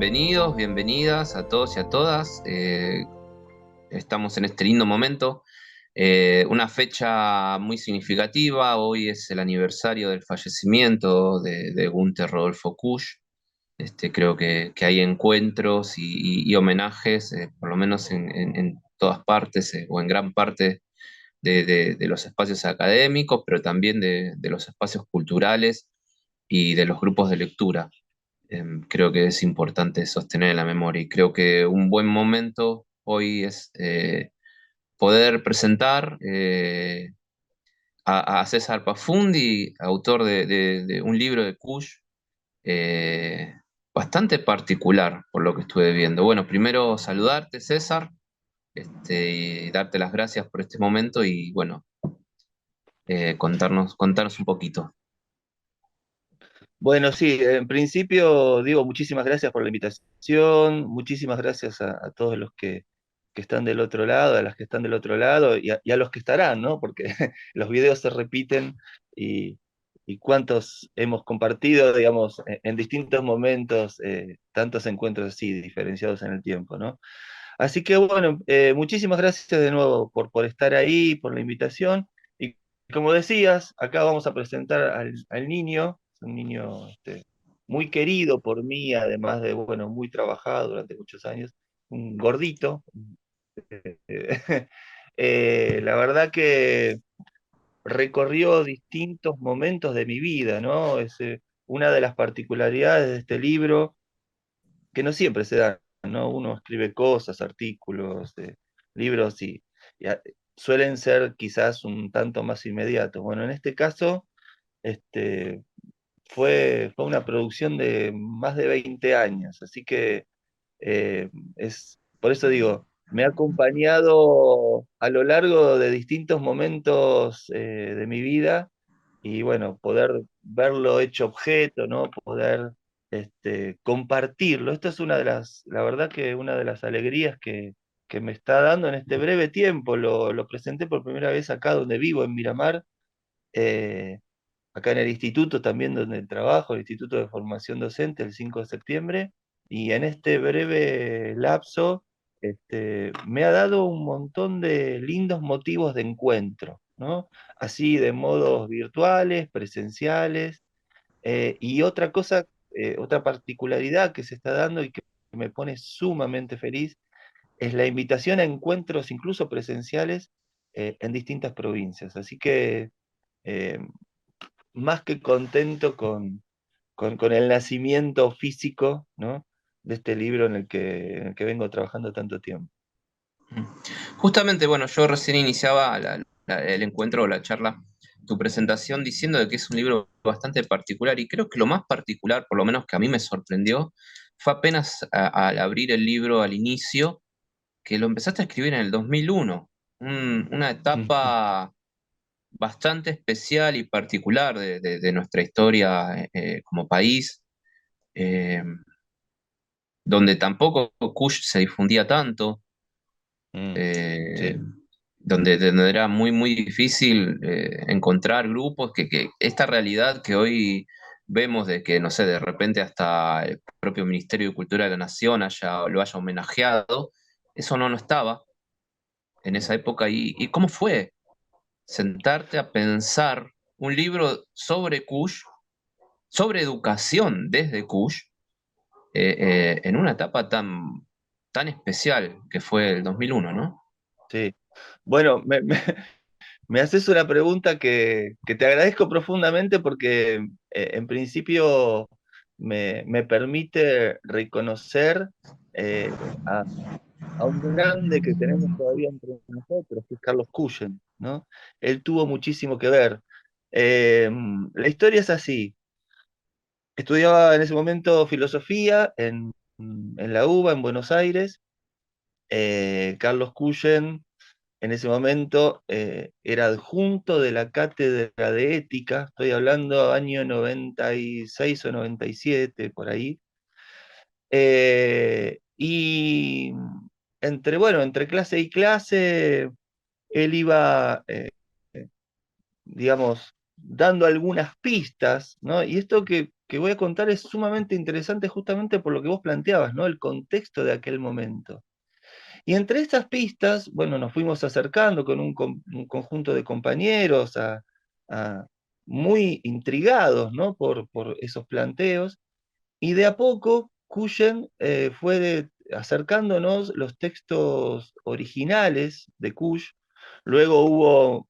bienvenidos, bienvenidas a todos y a todas. Estamos en este lindo momento. Una fecha muy significativa. Hoy es el aniversario del fallecimiento de Günter Rodolfo Kusch. Creo que hay encuentros y homenajes, por lo menos en todas partes, o en gran parte de los espacios académicos, pero también de los espacios culturales y de los grupos de lectura. Creo que es importante sostener la memoria y creo que un buen momento hoy es poder presentar a César Pafundi, autor de un libro de Kusch, eh, bastante particular por lo que estuve viendo. Bueno, primero saludarte, César, y darte las gracias por este momento y bueno, contarnos un poquito. Bueno, sí, en principio digo muchísimas gracias por la invitación, muchísimas gracias a todos los que están del otro lado, a las que están del otro lado y a los que estarán, ¿no? Porque los videos se repiten y, y cuántos hemos compartido, digamos, en distintos momentos, tantos encuentros así, diferenciados en el tiempo, ¿no? Así que bueno, muchísimas gracias de nuevo por estar ahí, por la invitación. Y como decías, acá vamos a presentar al niño, un niño muy querido por mí, además de, bueno, muy trabajado durante muchos años, un gordito. La verdad que recorrió distintos momentos de mi vida, ¿no? Es una de las particularidades de este libro que no siempre se dan, ¿no? Uno escribe cosas, artículos, libros y suelen ser quizás un tanto más inmediatos. Bueno, en este caso, este, fue una producción de más de 20 años, así que por eso digo, me ha acompañado a lo largo de distintos momentos de mi vida y bueno, poder verlo hecho objeto, ¿no? Poder compartirlo. Esto es una de la verdad que una de las alegrías que me está dando en este breve tiempo. Lo presenté por primera vez acá donde vivo, en Miramar, eh, acá en el instituto también donde trabajo, el Instituto de Formación Docente, el 5 de septiembre, y en este breve lapso me ha dado un montón de lindos motivos de encuentro, ¿no? Así de modos virtuales, presenciales, y otra cosa, otra particularidad que se está dando y que me pone sumamente feliz, es la invitación a encuentros incluso presenciales en distintas provincias. Así que eh, más que contento con el nacimiento físico, ¿no? De este libro en el que vengo trabajando tanto tiempo. Justamente, bueno, yo recién iniciaba el encuentro o la charla, tu presentación, diciendo de que es un libro bastante particular y creo que lo más particular, por lo menos que a mí me sorprendió, fue apenas al abrir el libro al inicio, que lo empezaste a escribir en el 2001, una Ujú. etapa bastante especial y particular de nuestra historia como país, eh, donde tampoco Kush se difundía tanto, Mm, eh, sí. donde era muy, muy difícil encontrar grupos que esta realidad que hoy vemos de que, no sé, de repente hasta el propio Ministerio de Cultura de la Nación lo haya homenajeado, eso no estaba en esa época. ¿Y cómo fue sentarte a pensar un libro sobre Kush, sobre educación desde Kush, en una etapa tan especial que fue el 2001, ¿no? Sí. Bueno, me haces una pregunta que te agradezco profundamente porque en principio me permite reconocer eh, a, a un grande que tenemos todavía entre nosotros, que es Carlos Cuyen, ¿no? Él tuvo muchísimo que ver. Eh, la historia es así. Estudiaba en ese momento filosofía en la UBA, en Buenos Aires. Carlos Cuyen en ese momento era adjunto de la cátedra de ética, estoy hablando año 96 o 97 por ahí. Y bueno, entre clase y clase, él iba, digamos, dando algunas pistas, ¿no? Y esto que que voy a contar es sumamente interesante justamente por lo que vos planteabas, ¿no? El contexto de aquel momento. Y entre estas pistas, bueno, nos fuimos acercando con un conjunto de compañeros a- muy intrigados, ¿no? Por esos planteos, y de a poco Cuyen fue acercándonos los textos originales de Kush. Luego hubo,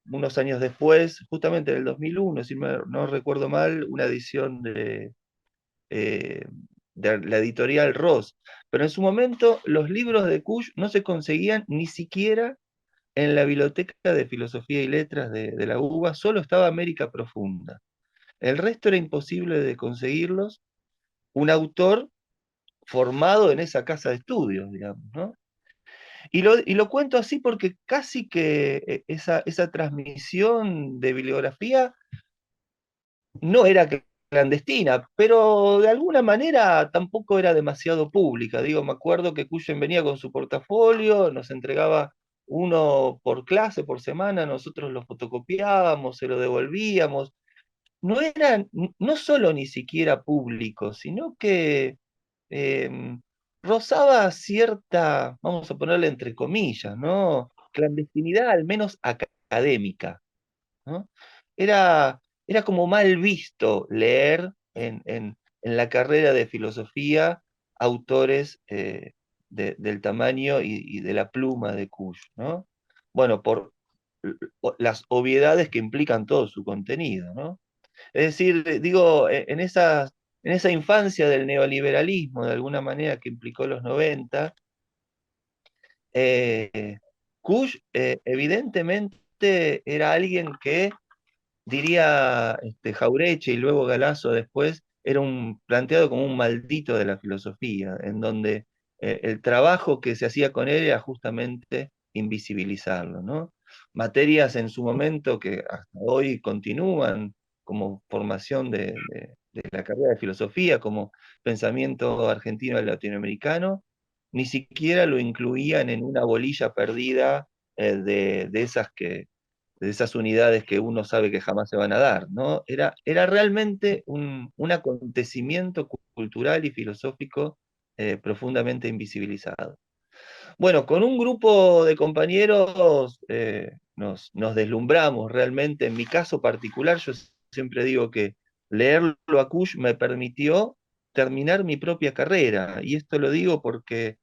unos años después, justamente en el 2001, si no recuerdo mal, una edición eh, de la editorial Ross. Pero en su momento los libros de Kush no se conseguían ni siquiera en la Biblioteca de Filosofía y Letras de la UBA, solo estaba América Profunda. El resto era imposible de conseguirlos. Un autor formado en esa casa de estudios, digamos, ¿no? Y lo cuento así porque casi que esa transmisión de bibliografía no era clandestina, pero de alguna manera tampoco era demasiado pública. Digo, me acuerdo que Cuyen venía con su portafolio, nos entregaba uno por clase, por semana, nosotros lo fotocopiábamos, se lo devolvíamos. No era no solo ni siquiera público, sino que eh, rozaba cierta, vamos a ponerle entre comillas, ¿no? Clandestinidad, al menos académica, ¿no? Era como mal visto leer en la carrera de filosofía autores del tamaño y de la pluma de Kush, ¿no? Bueno, por las obviedades que implican todo su contenido, ¿no? Es decir, digo, en esa infancia del neoliberalismo, de alguna manera que implicó los 90, eh, Kush evidentemente era alguien que, diría Jaureche y luego Galasso después, era planteado como un maldito de la filosofía, en donde el trabajo que se hacía con él era justamente invisibilizarlo, ¿no? Materias en su momento que hasta hoy continúan como formación de la carrera de filosofía, como pensamiento argentino y latinoamericano, ni siquiera lo incluían en una bolilla perdida de esas unidades que uno sabe que jamás se van a dar, ¿no? Era realmente un acontecimiento cultural y filosófico profundamente invisibilizado. Bueno, con un grupo de compañeros nos deslumbramos realmente. En mi caso particular, yo siempre digo que leerlo a Kush me permitió terminar mi propia carrera. Y esto lo digo porque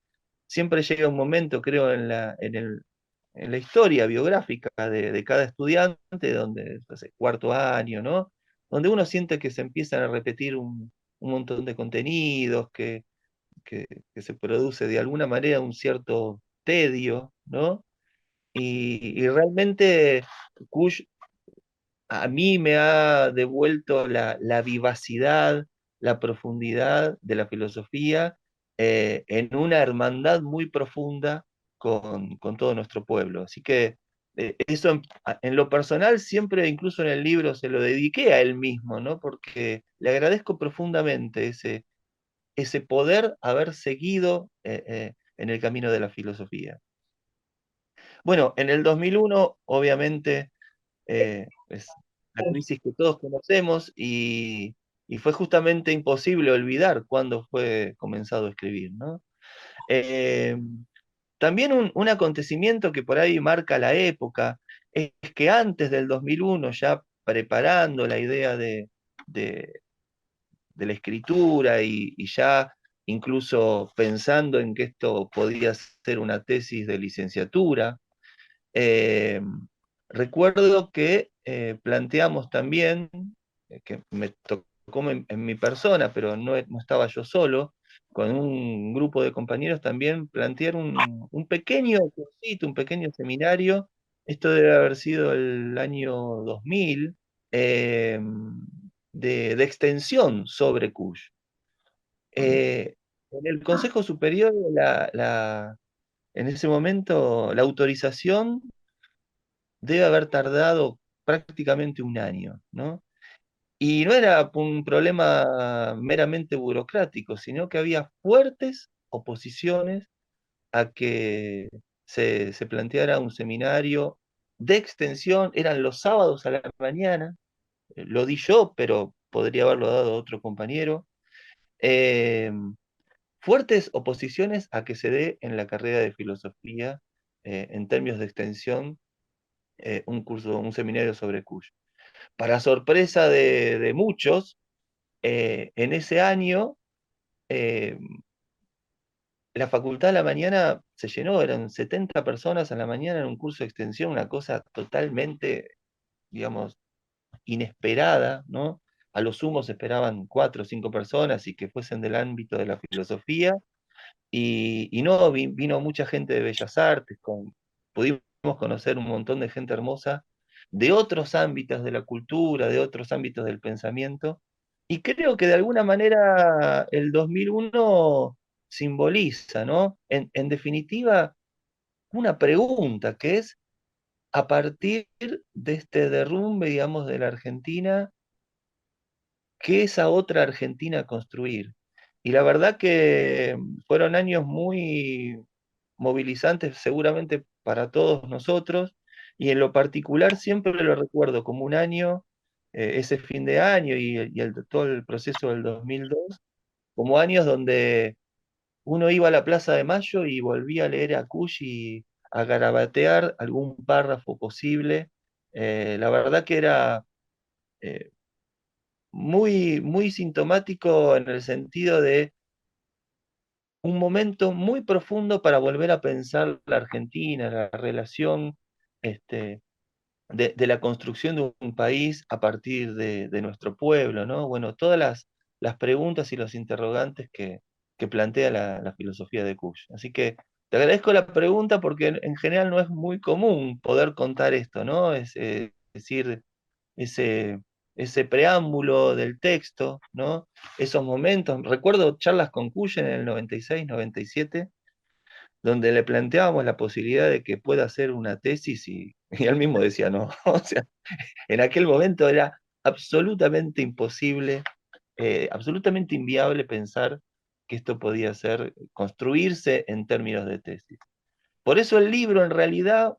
siempre llega un momento, creo, en la historia biográfica de cada estudiante, donde, no sé, cuarto año, ¿no? Donde uno siente que se empiezan a repetir un montón de contenidos, que, que se produce de alguna manera un cierto tedio, ¿no? Y realmente Kush a mí me ha devuelto la vivacidad, la profundidad de la filosofía en una hermandad muy profunda con todo nuestro pueblo. Así que eso en lo personal siempre, incluso en el libro, se lo dediqué a él mismo, ¿no? Porque le agradezco profundamente ese poder haber seguido en el camino de la filosofía. Bueno, en el 2001, obviamente, es la crisis que todos conocemos y fue justamente imposible olvidar cuándo fue comenzado a escribir, ¿no? Eh, También un acontecimiento que por ahí marca la época es que antes del 2001, ya preparando la idea de- de la escritura y ya incluso pensando en que esto podía ser una tesis de licenciatura, eh, recuerdo que planteamos también, que me tocó en mi persona, pero no estaba yo solo, con un grupo de compañeros también plantear un pequeño cursito, un pequeño seminario. Esto debe haber sido el año 2000, eh, de extensión sobre Kush. Eh, en el Consejo Superior, en ese momento, la autorización debe haber tardado prácticamente un año, ¿no? Y no era un problema meramente burocrático, sino que había fuertes oposiciones a que se planteara un seminario de extensión. Eran los sábados a la mañana, lo di yo, pero podría haberlo dado otro compañero. Eh, Fuertes oposiciones a que se dé en la carrera de filosofía, en términos de extensión, un curso, un seminario sobre Cuyo. Para sorpresa de muchos, en ese año, eh, la facultad a la mañana se llenó, eran 70 personas a la mañana en un curso de extensión, una cosa totalmente, digamos, inesperada, ¿no? A lo sumo se esperaban 4 o 5 personas y que fuesen del ámbito de la filosofía, y no, vino mucha gente de Bellas Artes, pudimos conocer un montón de gente hermosa de otros ámbitos de la cultura, de otros ámbitos del pensamiento, y creo que de alguna manera el 2001 simboliza, ¿no? En definitiva, una pregunta que es, a partir de este derrumbe, digamos, de la Argentina, ¿qué esa otra Argentina construir? Y la verdad que fueron años muy movilizantes seguramente para todos nosotros, y en lo particular siempre lo recuerdo como un año, ese fin de año todo el proceso del 2002, como años donde uno iba a la Plaza de Mayo y volvía a leer a Cush y a garabatear algún párrafo posible. La verdad que era eh, muy sintomático en el sentido de un momento muy profundo para volver a pensar la Argentina, la relación este, de la construcción de un país a partir de nuestro pueblo, ¿no? Bueno, todas las preguntas y los interrogantes que plantea la filosofía de Kush. Así que te agradezco la pregunta porque en general no es muy común poder contar esto, ¿no? Decir, ese, ese preámbulo del texto, ¿no? Esos momentos. Recuerdo charlas con Cuyen en el 96, 97, donde le planteábamos la posibilidad de que pueda hacer una tesis y él mismo decía no. O sea, en aquel momento era absolutamente imposible, absolutamente inviable pensar que esto podía ser, construirse en términos de tesis. Por eso el libro en realidad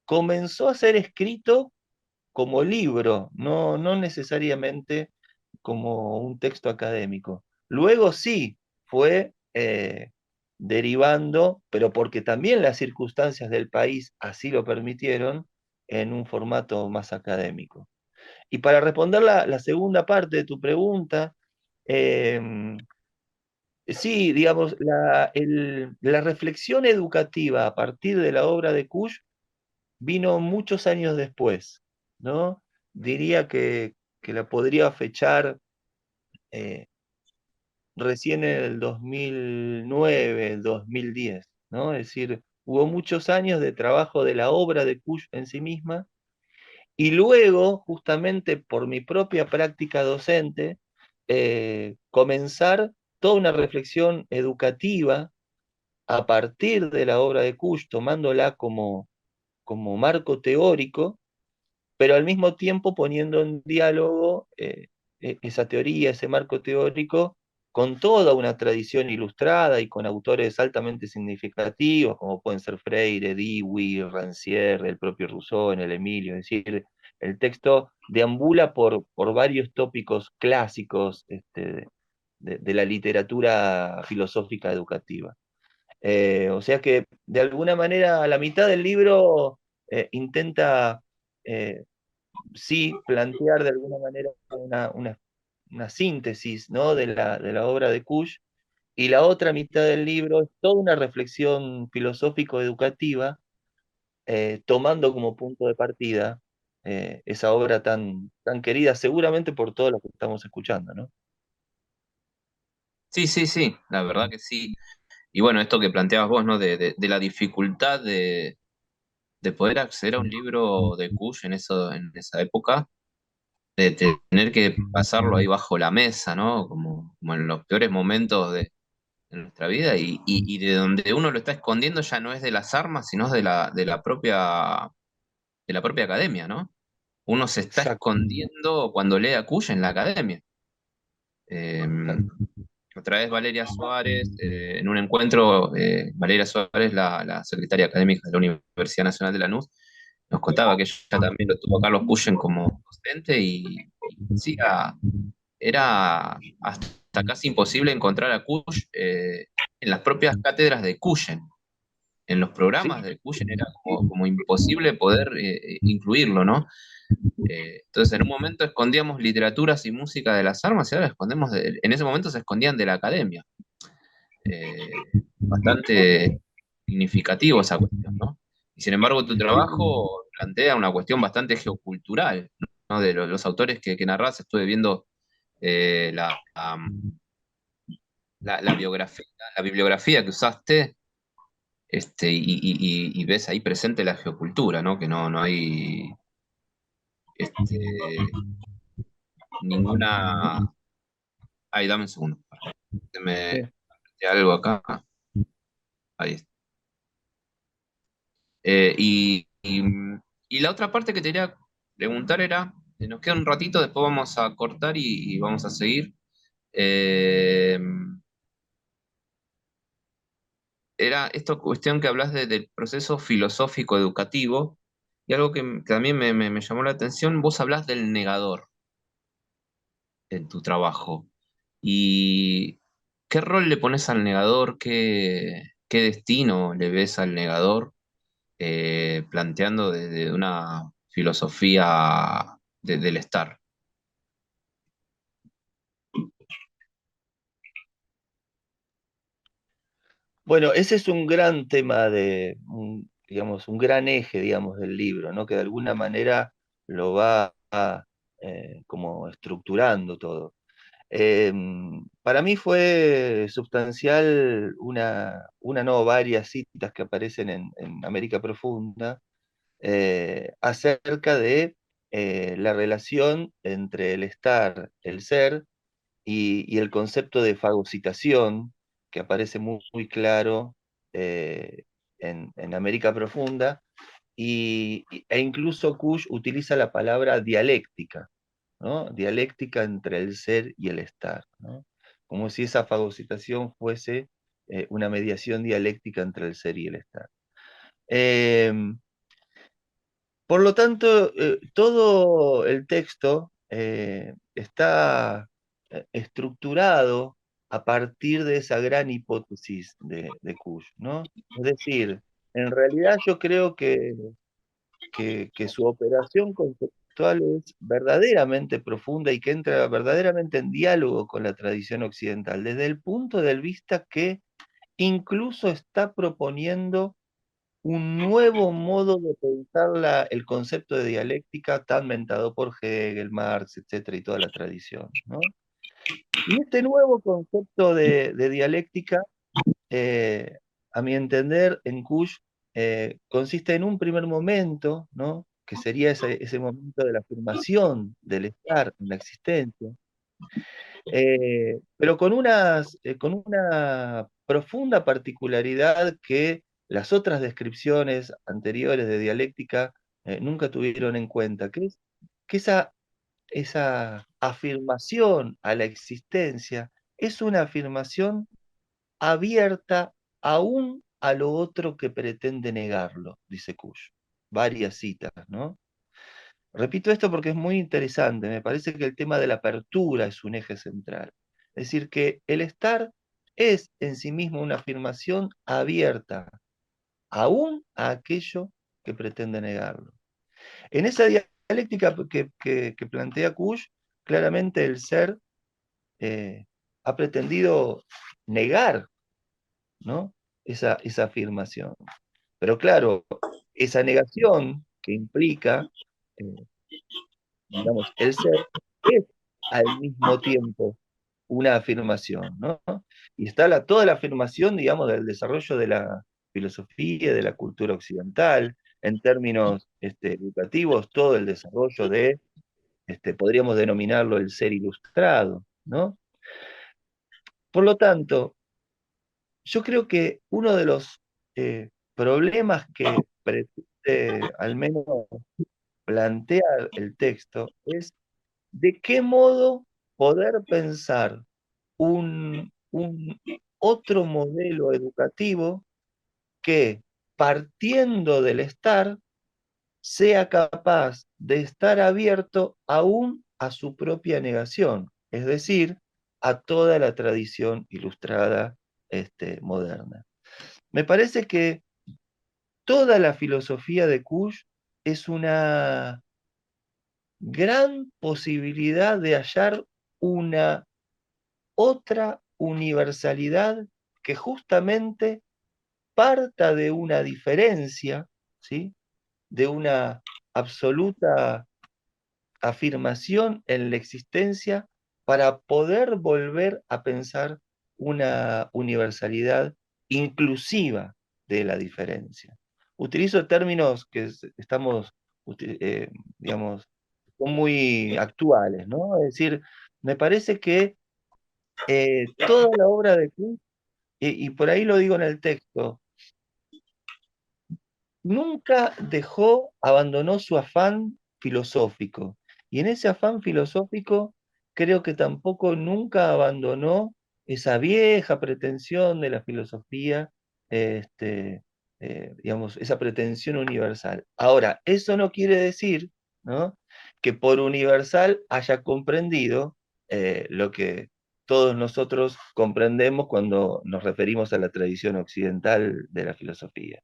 comenzó a ser escrito como libro, no necesariamente como un texto académico. Luego sí fue derivando, pero porque también las circunstancias del país así lo permitieron, en un formato más académico. Y para responder la segunda parte de tu pregunta, eh, sí, digamos, la reflexión educativa a partir de la obra de Kusch vino muchos años después, ¿no? Diría que la podría fechar eh, recién en el 2009, 2010, ¿no? Es decir, hubo muchos años de trabajo de la obra de Kusch en sí misma, y luego, justamente por mi propia práctica docente, comenzar toda una reflexión educativa a partir de la obra de Kusch, tomándola como marco teórico, pero al mismo tiempo poniendo en diálogo esa teoría, ese marco teórico, con toda una tradición ilustrada y con autores altamente significativos, como pueden ser Freire, Dewey, Rancière, el propio Rousseau en el Emilio. Es decir, el texto deambula por varios tópicos clásicos de la literatura filosófica educativa. O sea que, de alguna manera, a la mitad del libro intenta eh, sí plantear de alguna manera una síntesis, ¿no? de la obra de Kusch, y la otra mitad del libro es toda una reflexión filosófico-educativa, tomando como punto de partida esa obra tan querida, seguramente por todos los que estamos escuchando, ¿no? Sí, sí, sí, la verdad que sí. Y bueno, esto que planteabas vos, ¿no? De la dificultad de poder acceder a un libro de Kush en esa época, de tener que pasarlo ahí bajo la mesa, ¿no? Como en los peores momentos de nuestra vida, y de donde uno lo está escondiendo ya no es de las armas, sino de la propia academia, ¿no? Uno se está Exacto. escondiendo cuando lee a Kush en la academia. Eh, Otra vez Valeria Suárez, en un encuentro, Valeria Suárez, la secretaria académica de la Universidad Nacional de Lanús, nos contaba que ella también lo tuvo a Carlos Puyen como docente y decía, era hasta casi imposible encontrar a Cush en las propias cátedras de Cuyen. En los Sí, programas de Cuyen era como imposible poder incluirlo, ¿no? Entonces en un momento escondíamos literaturas y música de las armas y ahora en ese momento se escondían de la academia. Bastante significativo esa cuestión, ¿no? Y sin embargo tu sí. trabajo plantea una cuestión bastante geocultural, ¿no? De los autores que narrás, estuve viendo eh, la, la, biografía, la bibliografía que usaste, y ves ahí presente la geocultura, ¿no? Que no hay este, ninguna. Ay, dame un segundo. Se me Sí. algo acá. Ahí está. Y la otra parte que te quería preguntar era, nos queda un ratito, después vamos a cortar y vamos a seguir. Eh, Era esta cuestión que hablas del proceso filosófico educativo y algo que también me llamó la atención, vos hablas del negador en tu trabajo. ¿Y qué rol le pones al negador? ¿Qué destino le ves al negador? Planteando desde una filosofía del estar. Bueno, ese es un gran tema digamos, un gran eje, digamos, del libro, ¿no? Que de alguna manera lo va como estructurando todo. Para mí fue sustancial no, varias citas que aparecen en América Profunda, acerca de la relación entre el estar, el ser, y el concepto de fagocitación, que aparece muy claro eh, en América Profunda, e incluso Kush utiliza la palabra dialéctica, ¿no? Dialéctica entre el ser y el estar, ¿no? Como si esa fagocitación fuese una mediación dialéctica entre el ser y el estar. Em, por lo tanto, todo el texto está estructurado a partir de esa gran hipótesis de Kush, ¿no? Es decir, en realidad yo creo que su operación conceptual es verdaderamente profunda y que entra verdaderamente en diálogo con la tradición occidental, desde el punto de vista que incluso está proponiendo un nuevo modo de pensar el concepto de dialéctica tan mentado por Hegel, Marx, etcétera, y toda la tradición, ¿no? Y este nuevo concepto de dialéctica, eh, a mi entender, en Kush, consiste en un primer momento, ¿no? Que sería ese momento de la afirmación del estar en la existencia, pero con una profunda particularidad que las otras descripciones anteriores de dialéctica nunca tuvieron en cuenta, que es que esa afirmación a la existencia es una afirmación abierta aún a lo otro que pretende negarlo, dice Kush. Varias citas, ¿no? Repito esto porque es muy interesante, me parece que el tema de la apertura es un eje central. Es decir, que el estar es en sí mismo una afirmación abierta, aún a aquello que pretende negarlo. En esa dialéctica que plantea Kush, claramente el ser ha pretendido negar, ¿no? esa afirmación. Pero claro, esa negación que implica eh, digamos, el ser es al mismo tiempo una afirmación, ¿no? Y está toda la afirmación, digamos, del desarrollo de la filosofía, de la cultura occidental, en términos educativos, todo el desarrollo podríamos denominarlo el ser ilustrado, ¿no? Por lo tanto, yo creo que uno de los problemas que pretende al menos plantear el texto es de qué modo poder pensar un otro modelo educativo que, partiendo del estar, sea capaz de estar abierto aún a su propia negación, es decir, a toda la tradición ilustrada moderna. Me parece que toda la filosofía de Kush es una gran posibilidad de hallar una otra universalidad que justamente parta de una diferencia, ¿sí? De una absoluta afirmación en la existencia para poder volver a pensar una universalidad inclusiva de la diferencia. Utilizo términos que estamos, digamos, son muy actuales, ¿no? Es decir, me parece que toda la obra de Kuhn, y por ahí lo digo en el texto, nunca abandonó su afán filosófico. Y en ese afán filosófico creo que tampoco nunca abandonó esa vieja pretensión de la filosofía, este, digamos, esa pretensión universal. Ahora, eso no quiere decir, ¿no?, que por universal haya comprendido lo que todos nosotros comprendemos cuando nos referimos a la tradición occidental de la filosofía.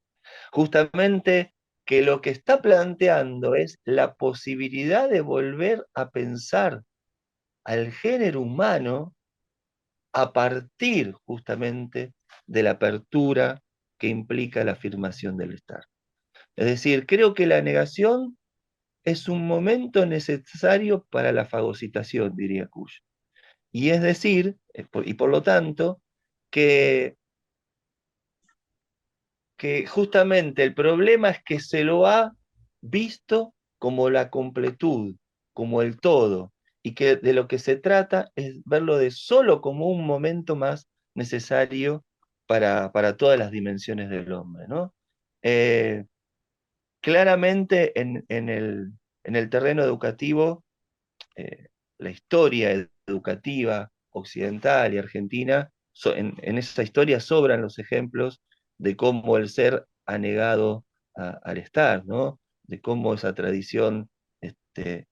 Justamente que lo que está planteando es la posibilidad de volver a pensar al género humano a partir justamente de la apertura que implica la afirmación del estar. Es decir, creo que la negación es un momento necesario para la fagocitación, diría Kush. Y es decir, y por lo tanto, que justamente el problema es que se lo ha visto como la completud, como el todo, y que de lo que se trata es verlo de solo como un momento más necesario para todas las dimensiones del hombre, ¿no? Eh, Claramente en el terreno educativo, eh, la historia educativa occidental y argentina, en esa historia sobran los ejemplos de cómo el ser ha negado al estar, ¿no? De cómo esa tradición este,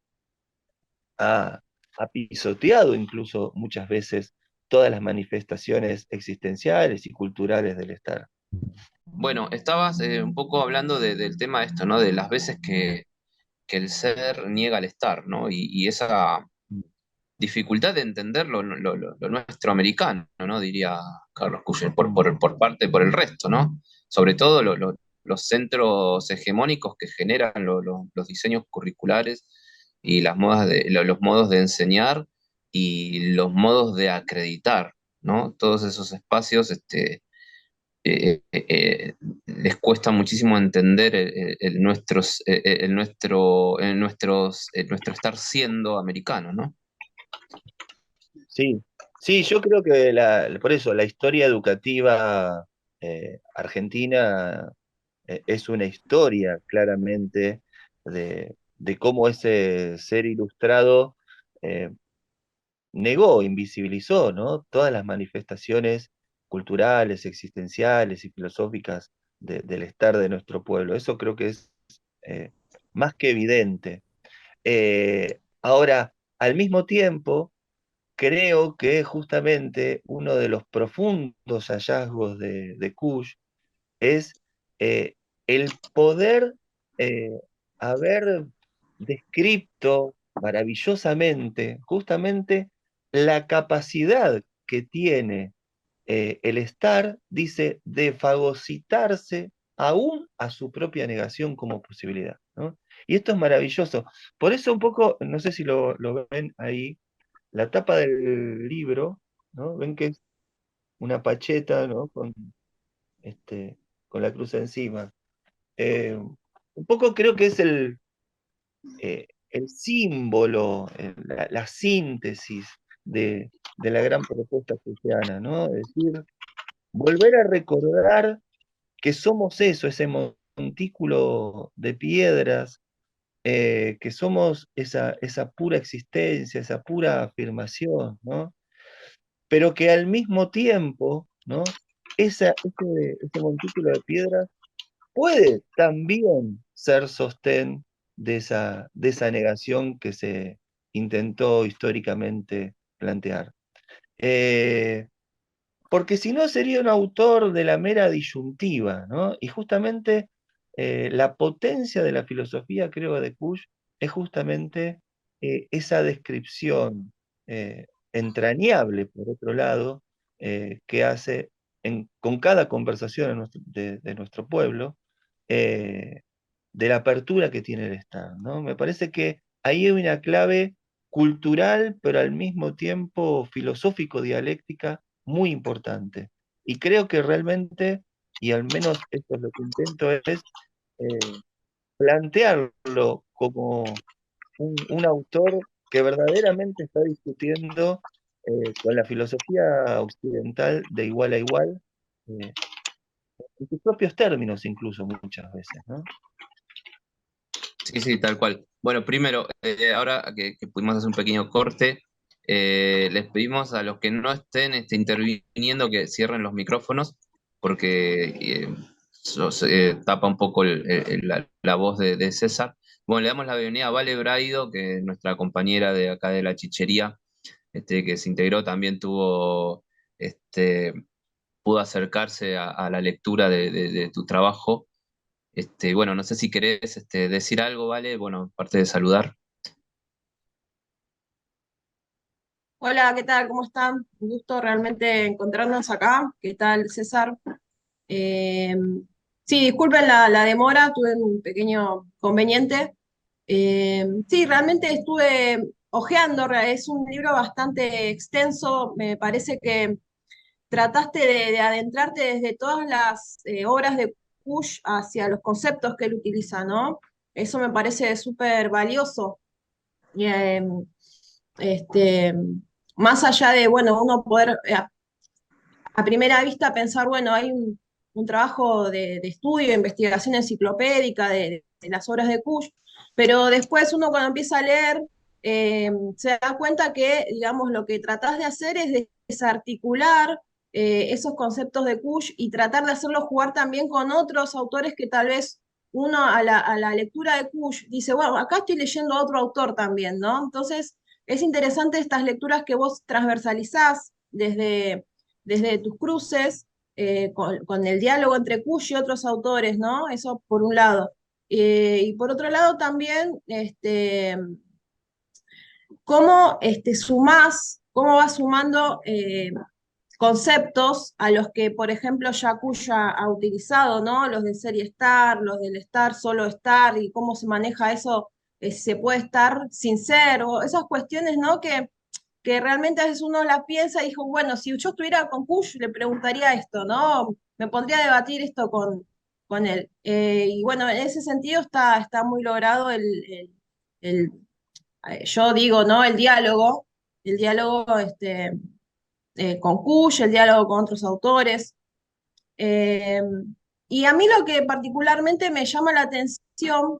ha, ha pisoteado incluso muchas veces todas las manifestaciones existenciales y culturales del estar. Bueno, estabas un poco hablando del tema de esto, ¿no? De las veces que el ser niega el estar, ¿no? Y esa dificultad de entender lo nuestro americano, ¿no? Diría Carlos Cuyer, por el resto, ¿no? Sobre todo los centros hegemónicos que generan los diseños curriculares y los modos de enseñar y los modos de acreditar, ¿no? Todos esos espacios, les cuesta muchísimo entender nuestro estar siendo americano, ¿no? Sí, sí, yo creo que por eso la historia educativa argentina es una historia claramente de cómo ese ser ilustrado eh, negó, invisibilizó, ¿no?, todas las manifestaciones culturales, existenciales y filosóficas del estar de nuestro pueblo. Eso creo que es más que evidente. Ahora, al mismo tiempo, creo que justamente uno de los profundos hallazgos de Kush es eh, el poder eh, haber descrito maravillosamente justamente la capacidad que tiene el estar, dice, de fagocitarse aún a su propia negación como posibilidad, ¿no? Y esto es maravilloso. Por eso un poco, no sé si lo ven ahí, la tapa del libro, ¿no? Ven que es una pacheta, ¿no?, este, con la cruz encima. Un poco creo que es el símbolo, la síntesis de la gran propuesta cristiana, ¿no? Es decir, volver a recordar que somos eso, ese montículo de piedras, que somos esa pura existencia, esa pura afirmación, ¿no? Pero que al mismo tiempo, ¿no?, ese montículo de piedras puede también ser sostén de esa negación que se intentó históricamente plantear. Eh, Porque si no sería un autor de la mera disyuntiva, ¿no? Y justamente la potencia de la filosofía, creo, de Kush es justamente esa descripción entrañable, por otro lado, que hace con cada conversación de nuestro pueblo, eh, de la apertura que tiene el Estado, ¿no? Me parece que ahí hay una clave cultural, pero al mismo tiempo filosófico-dialéctica muy importante. Y creo que realmente, y al menos esto es lo que intento, es eh, plantearlo como un autor que verdaderamente está discutiendo con la filosofía occidental de igual a igual, eh, en sus propios términos incluso muchas veces, ¿no? Sí, sí, tal cual. Bueno, primero, ahora que pudimos hacer un pequeño corte, les pedimos a los que no estén interviniendo que cierren los micrófonos porque tapa un poco la voz de César. Bueno, le damos la bienvenida a Vale Braido, que es nuestra compañera de acá de la chichería, que se integró, también este, pudo acercarse a la lectura de tu trabajo. Bueno, no sé si querés decir algo, ¿vale? Bueno, aparte de saludar. Hola, ¿qué tal? ¿Cómo están? Un gusto realmente encontrarnos acá. ¿Qué tal, César? Eh, sí, disculpen la demora, tuve un pequeño conveniente. Sí, realmente estuve hojeando, es un libro bastante extenso. Me parece que trataste de adentrarte desde todas las obras de Kush hacia los conceptos que él utiliza, ¿no? Eso me parece súper valioso. Y, este, más allá de, bueno, uno poder a primera vista pensar, bueno, hay un trabajo de estudio, de investigación enciclopédica de las obras de Kush, pero después uno cuando empieza a leer se da cuenta que, digamos, lo que tratás de hacer es desarticular esos conceptos de Kush y tratar de hacerlos jugar también con otros autores que tal vez uno a la lectura de Kush dice, bueno, acá estoy leyendo a otro autor también, ¿no? Entonces, es interesante estas lecturas que vos transversalizás desde tus cruces, con el diálogo entre Cush y otros autores, ¿no? Eso por un lado. Y por otro lado también, cómo sumás, cómo vas sumando conceptos a los que, por ejemplo, Yakuya ha utilizado, ¿no? Los de serie estar, los del estar, solo estar, y cómo se maneja eso, si se puede estar sin ser, o esas cuestiones, ¿no? Que realmente a veces uno la piensa y dijo, bueno, si yo estuviera con Kush, le preguntaría esto, ¿no? Me pondría a debatir esto con él. Y bueno, en ese sentido está muy logrado el, yo digo, ¿no? El diálogo con Kush, el diálogo con otros autores. Eh, y a mí lo que particularmente me llama la atención,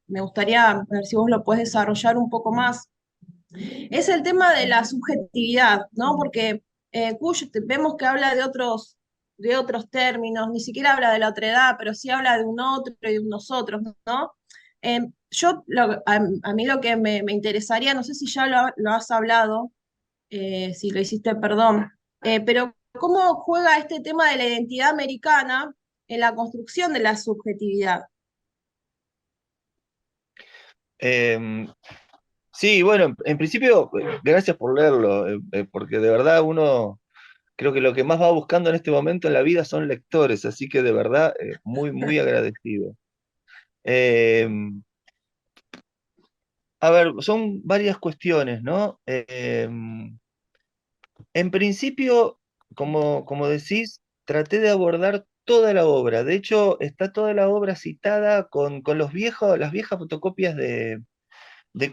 me gustaría ver si vos lo puedes desarrollar un poco más, es el tema de la subjetividad, ¿no? Porque Kush vemos que habla de otros términos, ni siquiera habla de la otra edad, pero sí habla de un otro y de un nosotros, ¿no? A mí lo que me interesaría, no sé si ya lo has hablado, si lo hiciste, perdón, pero ¿cómo juega este tema de la identidad americana en la construcción de la subjetividad? Em, sí, bueno, en principio, gracias por leerlo, porque de verdad uno, creo que lo que más va buscando en este momento en la vida son lectores, así que de verdad, muy, muy agradecido. Em, a ver, son varias cuestiones, ¿no? En principio, como decís, traté de abordar toda la obra. De hecho, está toda la obra citada con las viejas fotocopias de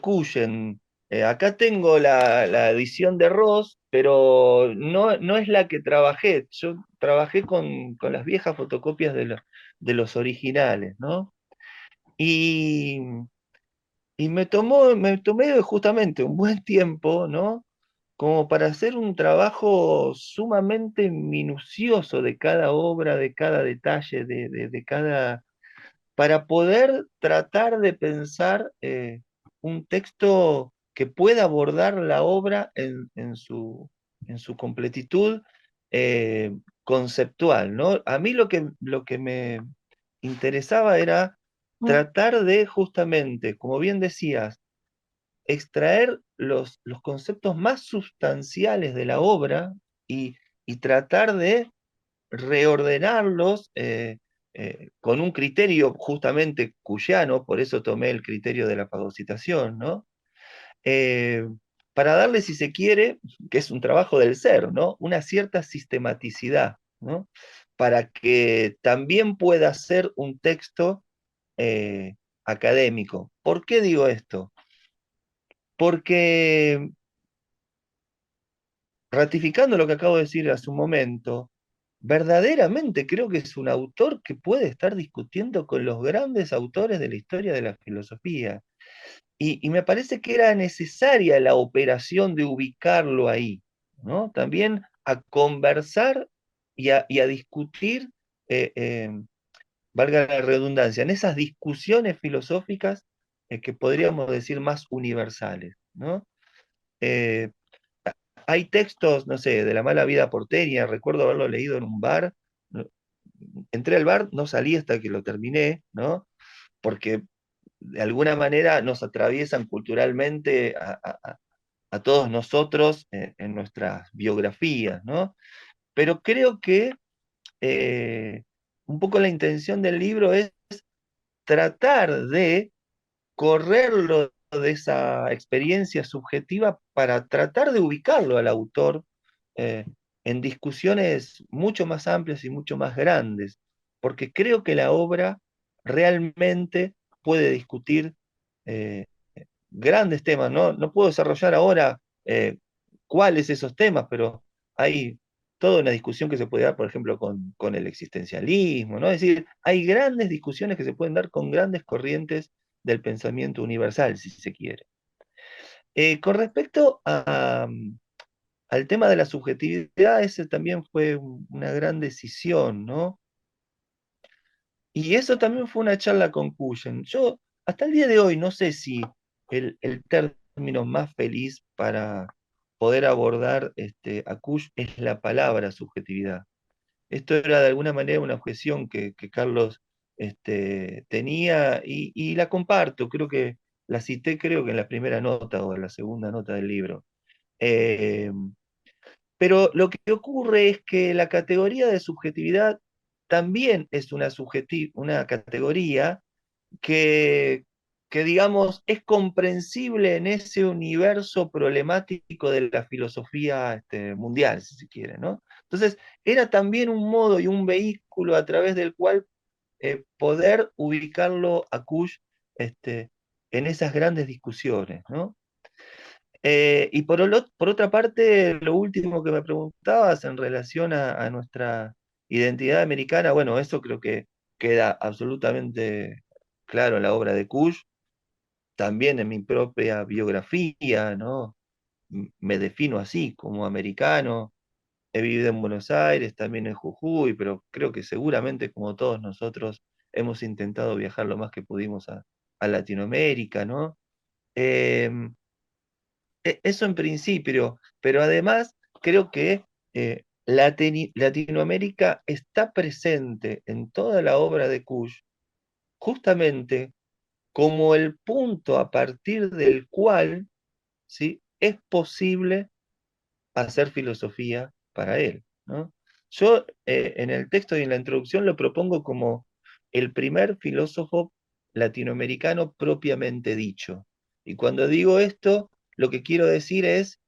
Cuyen. Acá tengo la edición de Ross, pero no es la que trabajé. Yo trabajé con las viejas fotocopias de los originales, ¿no? Y, y me tomé justamente un buen tiempo, ¿no? Como para hacer un trabajo sumamente minucioso de cada obra, de cada detalle, de cada para poder tratar de pensar un texto que pueda abordar la obra en su completitud conceptual, ¿no? A mí lo que me interesaba era tratar de justamente, como bien decías, extraer los conceptos más sustanciales de la obra y tratar de reordenarlos con un criterio justamente cuyano, por eso tomé el criterio de la fagocitación, ¿no? Eh, para darle, si se quiere, que es un trabajo del ser, ¿no? Una cierta sistematicidad, ¿no? Para que también pueda ser un texto académico. ¿Por qué digo esto? Porque ratificando lo que acabo de decir hace un momento, verdaderamente creo que es un autor que puede estar discutiendo con los grandes autores de la historia de la filosofía. Y me parece que era necesaria la operación de ubicarlo ahí, ¿no? También a conversar y a discutir, eh, eh, valga la redundancia, en esas discusiones filosóficas que podríamos decir más universales, ¿no? Eh, Hay textos, no sé, de La mala vida porteña, recuerdo haberlo leído en un bar. Entré al bar, no salí hasta que lo terminé, ¿no? Porque de alguna manera nos atraviesan culturalmente a todos nosotros en nuestras biografías, ¿no? Pero creo que eh, un poco la intención del libro es tratar de correrlo de esa experiencia subjetiva para tratar de ubicarlo al autor eh, en discusiones mucho más amplias y mucho más grandes, porque creo que la obra realmente puede discutir eh, grandes temas, ¿no? No puedo desarrollar ahora cuáles esos temas, pero hay toda una discusión que se puede dar, por ejemplo, con el existencialismo, ¿no? Es decir, hay grandes discusiones que se pueden dar con grandes corrientes del pensamiento universal, si se quiere. Con respecto al tema de la subjetividad, ese también fue una gran decisión, ¿no? Y eso también fue una charla con Cuyen. Yo hasta el día de hoy no sé si el término más feliz para poder abordar a Kush es la palabra subjetividad. Esto era de alguna manera una objeción que Carlos tenía y la comparto, creo que la cité creo que en la primera nota o en la segunda nota del libro. Eh, pero lo que ocurre es que la categoría de subjetividad también es una categoría que, que, digamos, es comprensible en ese universo problemático de la filosofía mundial, si se quiere, ¿no? Entonces, era también un modo y un vehículo a través del cual poder ubicarlo a Kush en esas grandes discusiones, ¿no? Y por otra parte, lo último que me preguntabas en relación a nuestra identidad americana, bueno, eso creo que queda absolutamente claro en la obra de Kush, también en mi propia biografía, ¿no? Me defino así, como americano, he vivido en Buenos Aires, también en Jujuy, pero creo que seguramente como todos nosotros hemos intentado viajar lo más que pudimos a Latinoamérica, ¿no? Em, Eso en principio, pero además creo que Latinoamérica está presente en toda la obra de Kush, justamente como el punto a partir del cual, ¿sí?, es posible hacer filosofía para él, ¿no? Yo en el texto y en la introducción lo propongo como el primer filósofo latinoamericano propiamente dicho. Y cuando digo esto, lo que quiero decir es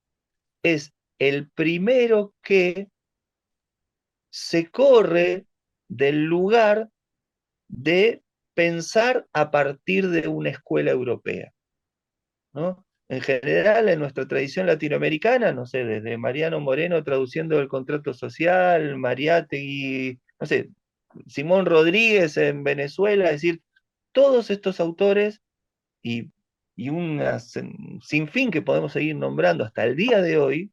el primero que se corre del lugar de pensar a partir de una escuela europea, ¿no? En general, en nuestra tradición latinoamericana, no sé, desde Mariano Moreno traduciendo el contrato social, Mariátegui, no sé, Simón Rodríguez en Venezuela, es decir, todos estos autores y, y una sinfín que podemos seguir nombrando hasta el día de hoy,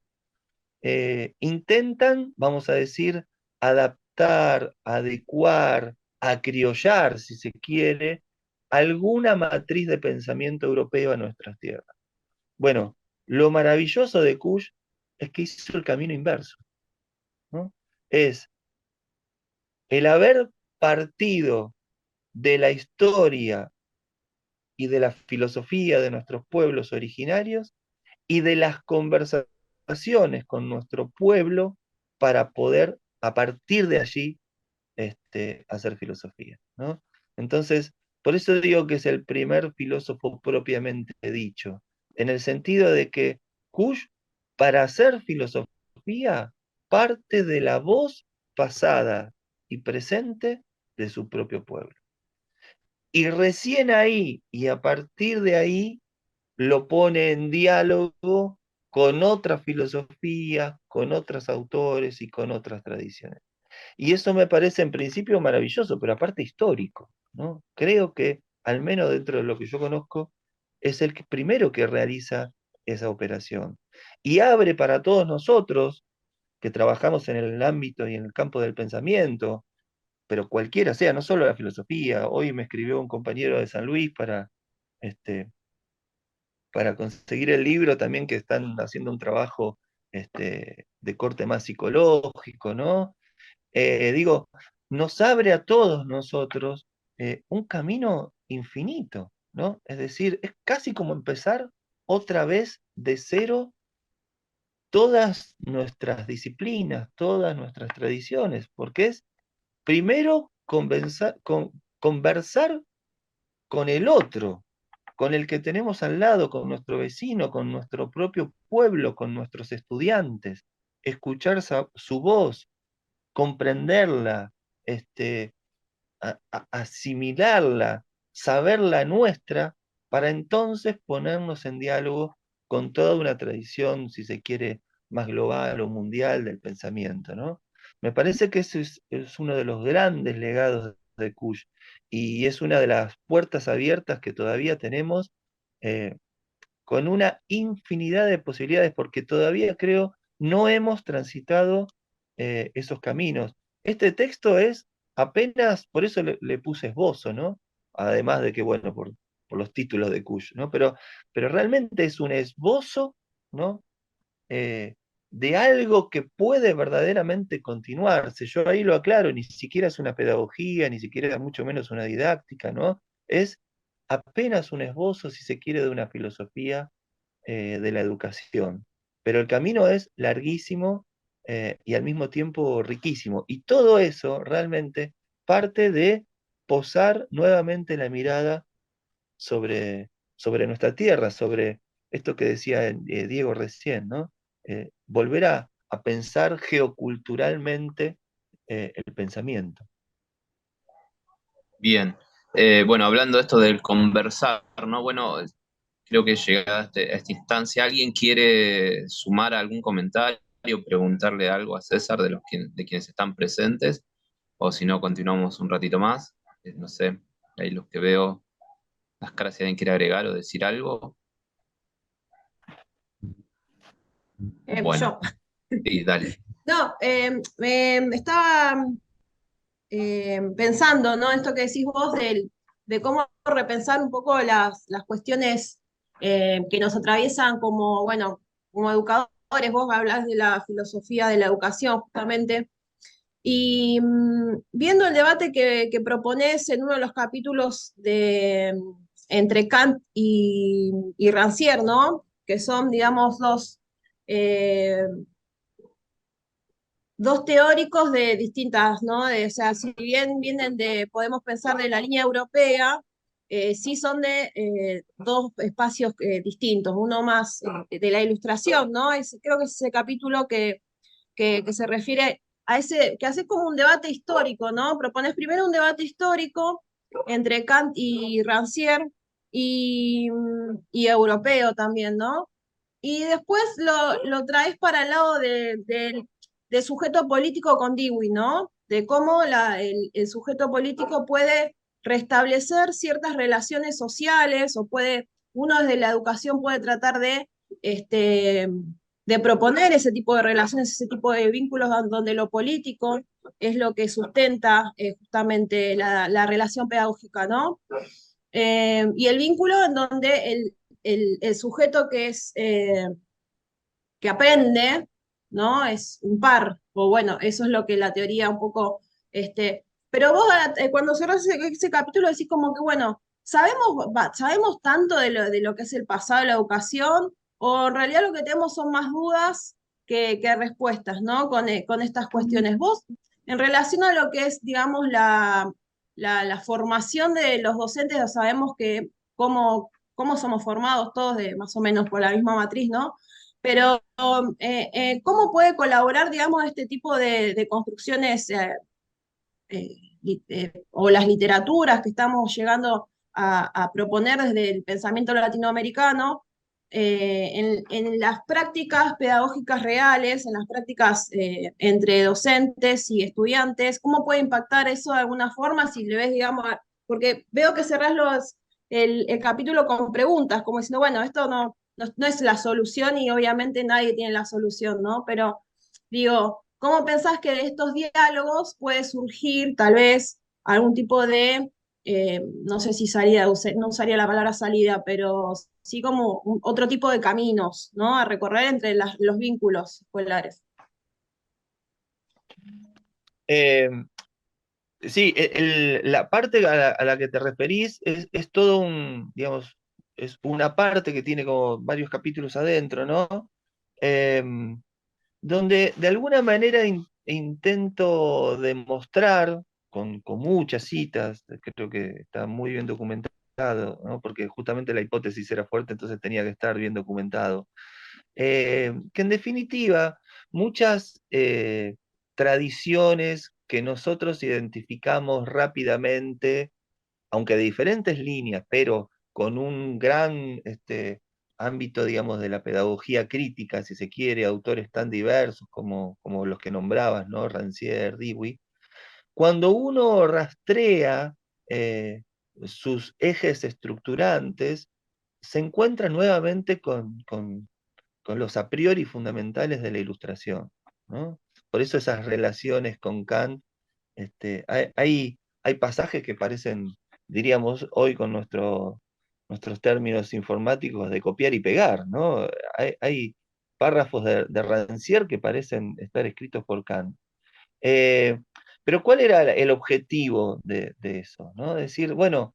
intentan, vamos a decir, adaptar, adecuar, acriollar, si se quiere, alguna matriz de pensamiento europeo a nuestras tierras. Bueno, lo maravilloso de Kush es que hizo el camino inverso, ¿no? Es el haber partido de la historia y de la filosofía de nuestros pueblos originarios y de las conversaciones con nuestro pueblo para poder, a partir de allí, hacer filosofía, ¿no? Entonces, por eso digo que es el primer filósofo propiamente dicho, en el sentido de que Kush, para hacer filosofía, parte de la voz pasada y presente de su propio pueblo. Y recién ahí, y a partir de ahí, lo pone en diálogo con otras filosofías, con otros autores y con otras tradiciones. Y eso me parece en principio maravilloso, pero aparte histórico, ¿no? Creo que, al menos dentro de lo que yo conozco, es el primero que realiza esa operación. Y abre para todos nosotros, que trabajamos en el ámbito y en el campo del pensamiento, pero cualquiera sea, no solo la filosofía. Hoy me escribió un compañero de San Luis este, para conseguir el libro también, que están haciendo un trabajo de corte más psicológico, ¿no? Digo, nos abre a todos nosotros un camino infinito, ¿no? Es decir, es casi como empezar otra vez de cero todas nuestras disciplinas, todas nuestras tradiciones, porque es primero conversar con el otro, con el que tenemos al lado, con nuestro vecino, con nuestro propio pueblo, con nuestros estudiantes, escuchar su voz, comprenderla, asimilarla, saber la nuestra, para entonces ponernos en diálogo con toda una tradición, si se quiere, más global o mundial del pensamiento, ¿no? Me parece que ese es uno de los grandes legados de Kush y es una de las puertas abiertas que todavía tenemos, eh, con una infinidad de posibilidades, porque todavía creo no hemos transitado esos caminos. Este texto es apenas, por eso le puse esbozo, ¿no? Además de que, bueno, por los títulos de Kush, ¿no? Pero realmente es un esbozo, ¿no? Eh, de algo que puede verdaderamente continuarse. Yo ahí lo aclaro, ni siquiera es una pedagogía, ni siquiera mucho menos una didáctica, ¿no? Es apenas un esbozo, si se quiere, de una filosofía de la educación. Pero el camino es larguísimo y al mismo tiempo riquísimo. Y todo eso realmente parte de posar nuevamente la mirada sobre nuestra tierra, sobre esto que decía Diego recién, ¿no? Volver a pensar geoculturalmente el pensamiento. Bien. Bueno, hablando de esto del conversar, ¿no? Bueno, creo que llegada a esta instancia, ¿alguien quiere sumar algún comentario, preguntarle algo a César de quienes están presentes? O si no, continuamos un ratito más. No sé, ahí los que veo, las caras, si alguien quiere agregar o decir algo. Bueno, Yo. sí, dale. No, me estaba pensando, ¿no? Esto que decís vos de cómo repensar un poco las cuestiones que nos atraviesan como, bueno, como educadores. Vos hablas de la filosofía de la educación, justamente. Y viendo el debate que propones en uno de los capítulos entre Kant y Rancière, ¿no? Que son, digamos, eh, dos teóricos de distintas, ¿no? O sea, si bien vienen podemos pensar de la línea europea, sí son de dos espacios distintos, uno más de la ilustración, ¿no? Creo que es ese capítulo que se refiere a ese, que hace como un debate histórico, ¿no? Propones primero un debate histórico entre Kant y Rancière y europeo también, ¿no? Y después lo traes para el lado del sujeto político con Dewey, ¿no? De cómo el sujeto político puede restablecer ciertas relaciones sociales o uno desde la educación puede tratar de este, de proponer ese tipo de relaciones, ese tipo de vínculos donde lo político es lo que sustenta justamente la relación pedagógica, ¿no? Y el vínculo en donde el sujeto que aprende, ¿no? Es un par, o bueno, eso es lo que la teoría un poco, pero vos cuando cerrás ese capítulo decís como que, bueno, sabemos tanto de lo que es el pasado de la educación, o en realidad lo que tenemos son más dudas que respuestas, ¿no? Con estas cuestiones. Vos, en relación a lo que es, digamos, la formación de los docentes, ya sabemos que cómo somos formados todos de más o menos por la misma matriz, ¿no? Pero, ¿cómo puede colaborar, digamos, este tipo de construcciones o las literaturas que estamos llegando a proponer desde el pensamiento latinoamericano en las prácticas pedagógicas reales, en las prácticas entre docentes y estudiantes? ¿Cómo puede impactar eso de alguna forma si le ves, digamos, porque veo que cerrás el capítulo con preguntas, como diciendo, bueno, esto no es la solución y obviamente nadie tiene la solución, ¿no? Pero digo, ¿cómo pensás que de estos diálogos puede surgir tal vez algún tipo de, no sé si salida, no usaría la palabra salida, pero sí como otro tipo de caminos, ¿no? A recorrer entre los vínculos escolares? Eh, sí, la parte a la que te referís es todo un, digamos, es una parte que tiene como varios capítulos adentro, ¿no? Em, donde de alguna manera intento demostrar, con muchas citas, creo que está muy bien documentado, ¿no? Porque justamente la hipótesis era fuerte, entonces tenía que estar bien documentado. Que en definitiva, muchas tradiciones que nosotros identificamos rápidamente, aunque de diferentes líneas, pero con un gran ámbito, digamos, de la pedagogía crítica, si se quiere, autores tan diversos como los que nombrabas, ¿no? Rancière, Dewey. Cuando uno rastrea eh, sus ejes estructurantes, se encuentra nuevamente con los a priori fundamentales de la Ilustración, ¿no? Por eso esas relaciones con Kant, hay pasajes que parecen, diríamos hoy con nuestros términos informáticos, de copiar y pegar, ¿no? Hay párrafos de Rancière que parecen estar escritos por Kant. Eh, pero ¿cuál era el objetivo de eso? ¿No? Decir, bueno,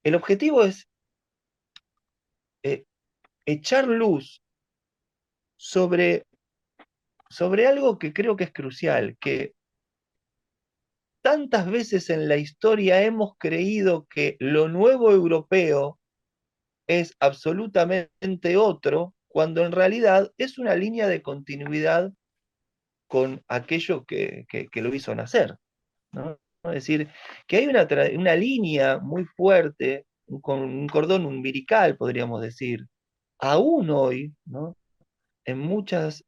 el objetivo es eh, echar luz sobre, sobre algo que creo que es crucial, que tantas veces en la historia hemos creído que lo nuevo europeo es absolutamente otro, cuando en realidad es una línea de continuidad con aquello que lo hizo nacer, ¿no? Es decir, que hay una línea muy fuerte, con un cordón umbilical, podríamos decir, aún hoy, ¿no? En muchas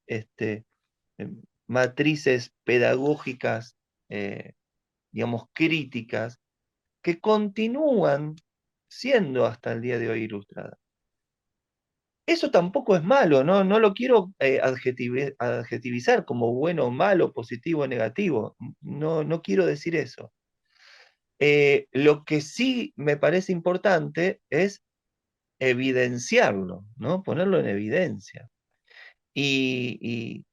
matrices pedagógicas, digamos, críticas, que continúan siendo hasta el día de hoy ilustradas. Eso tampoco es malo, ¿no? No lo quiero adjetivizar como bueno, malo, positivo, negativo. No, no quiero decir eso. Lo que sí me parece importante es evidenciarlo, ¿no? Ponerlo en evidencia. Y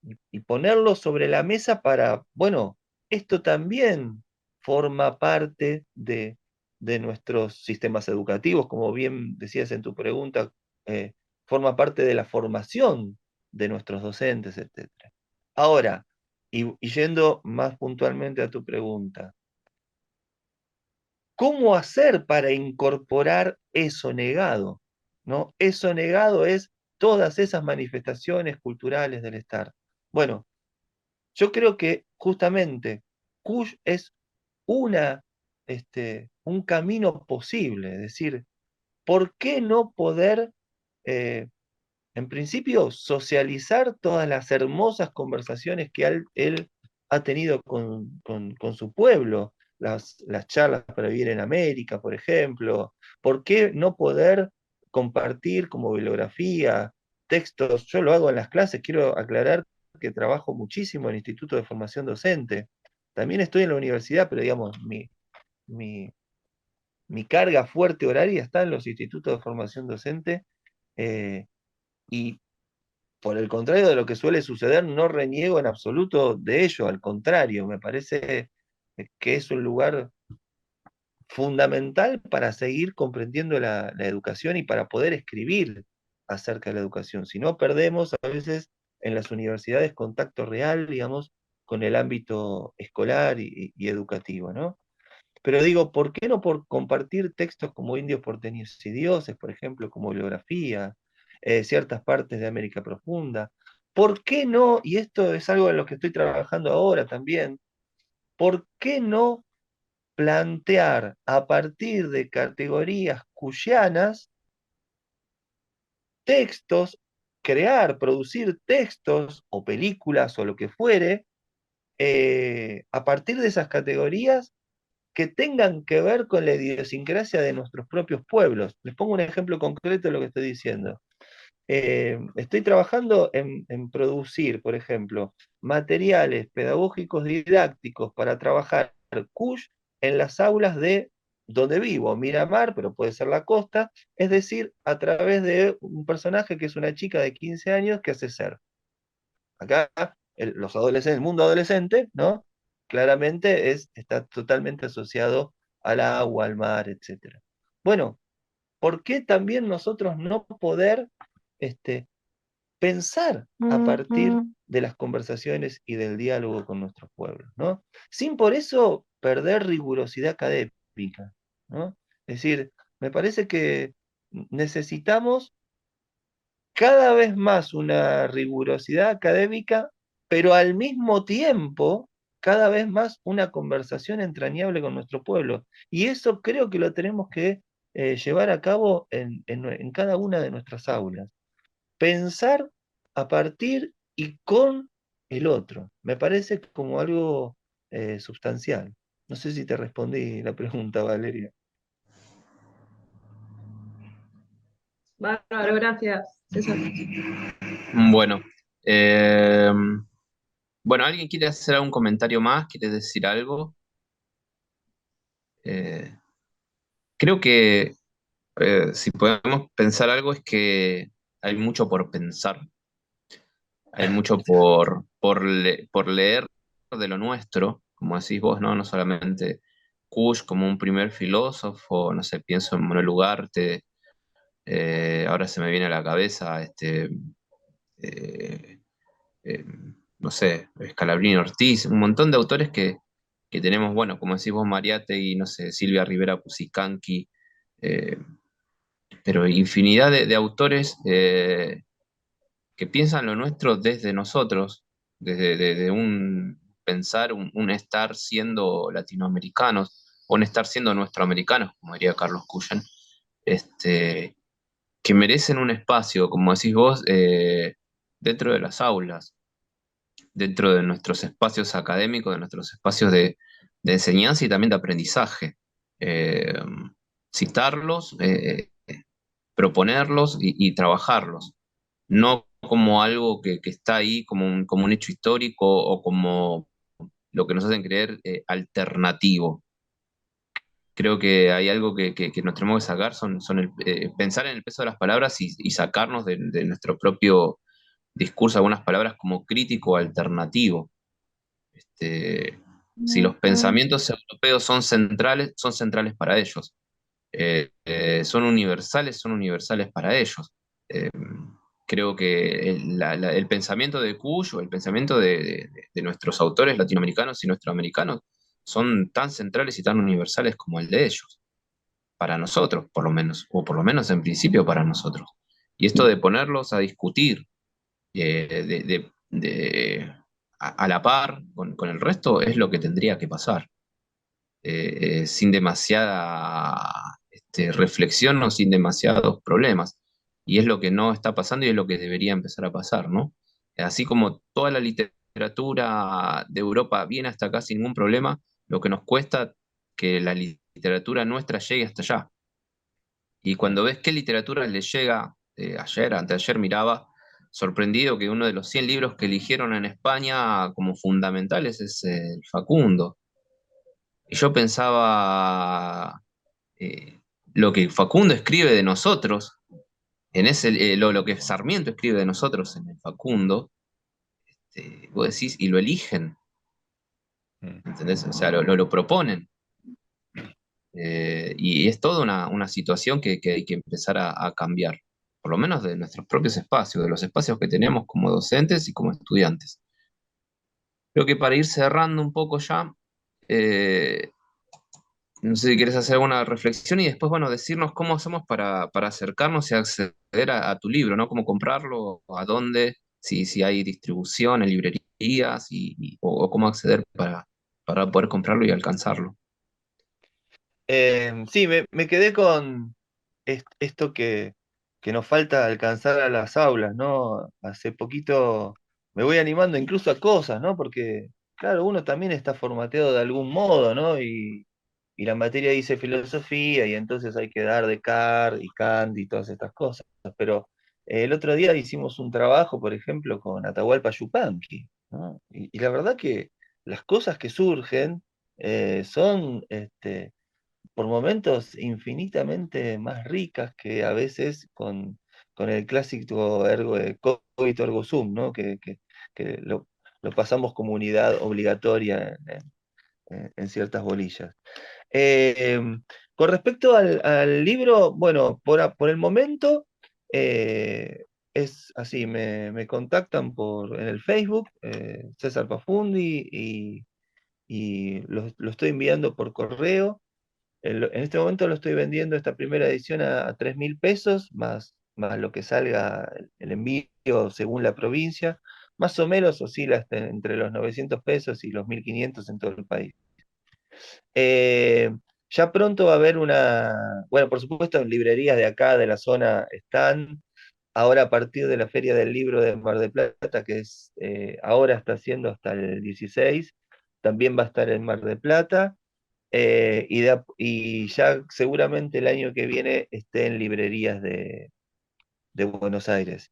ponerlo sobre la mesa para, bueno, esto también forma parte de nuestros sistemas educativos, como bien decías en tu pregunta, eh, forma parte de la formación de nuestros docentes, etc. Ahora, y yendo más puntualmente a tu pregunta, ¿cómo hacer para incorporar eso negado? ¿No? Eso negado es todas esas manifestaciones culturales del estar. Bueno, yo creo que justamente Kush es una, un camino posible, es decir, ¿por qué no poder, eh, en principio, socializar todas las hermosas conversaciones que él ha tenido con su pueblo? Las charlas para vivir en América, por ejemplo. ¿Por qué no poder compartir como bibliografía textos, yo lo hago en las clases, quiero aclarar que trabajo muchísimo en el Instituto de Formación Docente. También estoy en la universidad, pero digamos, mi, mi carga fuerte horaria está en los institutos de formación docente, y por el contrario de lo que suele suceder, no reniego en absoluto de ello, al contrario, me parece que es un lugar fundamental para seguir comprendiendo la educación y para poder escribir acerca de la educación. Si no, perdemos a veces en las universidades contacto real, digamos, con el ámbito escolar y educativo, ¿no? Pero digo, ¿por qué no por compartir textos como Indios porteños y dioses, por ejemplo, como bibliografía, ciertas partes de América Profunda? ¿Por qué no, y esto es algo en lo que estoy trabajando ahora también, ¿por qué no plantear a partir de categorías cuyanas textos, crear, producir textos o películas o lo que fuere, a partir de esas categorías que tengan que ver con la idiosincrasia de nuestros propios pueblos? Les pongo un ejemplo concreto de lo que estoy diciendo. Estoy trabajando en producir, por ejemplo, materiales pedagógicos didácticos para trabajar Cush en las aulas de donde vivo, Miramar, pero puede ser la costa, es decir, a través de un personaje que es una chica de 15 años que hace ser. Acá los adolescentes, el mundo adolescente, ¿no? Claramente está totalmente asociado al agua, al mar, etc. Bueno, ¿por qué también nosotros no poder este, pensar a partir de las conversaciones y del diálogo con nuestros pueblos, ¿no? Sin por eso perder rigurosidad académica, ¿no? Es decir, me parece que necesitamos cada vez más una rigurosidad académica, pero al mismo tiempo cada vez más una conversación entrañable con nuestro pueblo. Y eso creo que lo tenemos que llevar a cabo en cada una de nuestras aulas. Pensar a partir y con el otro. Me parece como algo sustancial. No sé si te respondí la pregunta, Valeria. Bárbaro, gracias, César. Bueno, eh, bueno, ¿alguien quiere hacer algún comentario más? ¿Quiere decir algo? Eh, Creo que si podemos pensar algo es que hay mucho por pensar, hay mucho por leer de lo nuestro, como decís vos, ¿no? No solamente Kush como un primer filósofo, no sé, pienso en Manuel Ugarte, ahora se me viene a la cabeza, eh, eh, no sé, Scalabrini Ortiz, un montón de autores que tenemos, bueno, como decís vos, Mariate y no sé, Silvia Rivera Pusicanqui, eh, pero infinidad de autores que piensan lo nuestro desde nosotros, desde un pensar, un estar siendo latinoamericanos, o un estar siendo nuestroamericanos, como diría Carlos Cullen, este, que merecen un espacio, como decís vos, dentro de las aulas, dentro de nuestros espacios académicos, de nuestros espacios de enseñanza y también de aprendizaje. Eh, Citarlos, proponerlos y trabajarlos, no como algo que está ahí como un hecho histórico o como lo que nos hacen creer alternativo. Creo que hay algo que nos tenemos que sacar, son pensar en el peso de las palabras y sacarnos de nuestro propio discurso algunas palabras como crítico o alternativo. Este, si los pensamientos europeos son centrales para ellos. Son universales para ellos. Eh, Creo que el pensamiento de Cuyo, el pensamiento de nuestros autores latinoamericanos y nuestroamericanos son tan centrales y tan universales como el de ellos, para nosotros, por lo menos, o por lo menos en principio para nosotros. Y esto de ponerlos a discutir a la par con el resto es lo que tendría que pasar, sin demasiada reflexión o sin demasiados problemas. Y es lo que no está pasando y es lo que debería empezar a pasar, ¿no? Así como toda la literatura de Europa viene hasta acá sin ningún problema, lo que nos cuesta que la literatura nuestra llegue hasta allá. Y cuando ves qué literatura le llega, ayer, anteayer miraba, sorprendido que uno de los 100 libros que eligieron en España como fundamentales es el Facundo. Y yo pensaba, eh, lo que Facundo escribe de nosotros, lo que Sarmiento escribe de nosotros en el Facundo, vos decís, y lo eligen, Mm. ¿entendés? O sea, lo proponen. Y es toda una situación que hay que empezar a cambiar, por lo menos de nuestros propios espacios, de los espacios que tenemos como docentes y como estudiantes. Creo que para ir cerrando un poco ya, eh, no sé si quieres hacer alguna reflexión y después, bueno, decirnos cómo hacemos para acercarnos y acceder a tu libro, ¿no? Cómo comprarlo, a dónde, si hay distribución en librerías o cómo acceder para poder comprarlo y alcanzarlo. Sí, me quedé con esto que nos falta alcanzar a las aulas, ¿no? Hace poquito me voy animando incluso a cosas, ¿no? Porque, claro, uno también está formateado de algún modo, ¿no? Y la materia dice filosofía y entonces hay que dar Descartes y Kant y todas estas cosas. Pero el otro día hicimos un trabajo, por ejemplo, con Atahualpa Yupanqui, ¿no? Y la verdad que las cosas que surgen son por momentos infinitamente más ricas que a veces con el clásico cogito ergo sum, ¿no? Que lo pasamos como unidad obligatoria en ciertas bolillas. Eh, con respecto al libro, bueno, por el momento es así, me contactan en el Facebook, César Pafundi, y lo estoy enviando por correo. En este momento lo estoy vendiendo esta primera edición a 3.000 pesos, más lo que salga el envío según la provincia. Más o menos oscila entre los 900 pesos y los 1.500 en todo el país. Eh, ya pronto va a haber bueno, por supuesto en librerías de acá, de la zona, están. Ahora a partir de la Feria del Libro de Mar del Plata, que ahora está haciendo hasta el 16, también va a estar en Mar del Plata. Y ya seguramente el año que viene esté en librerías de Buenos Aires.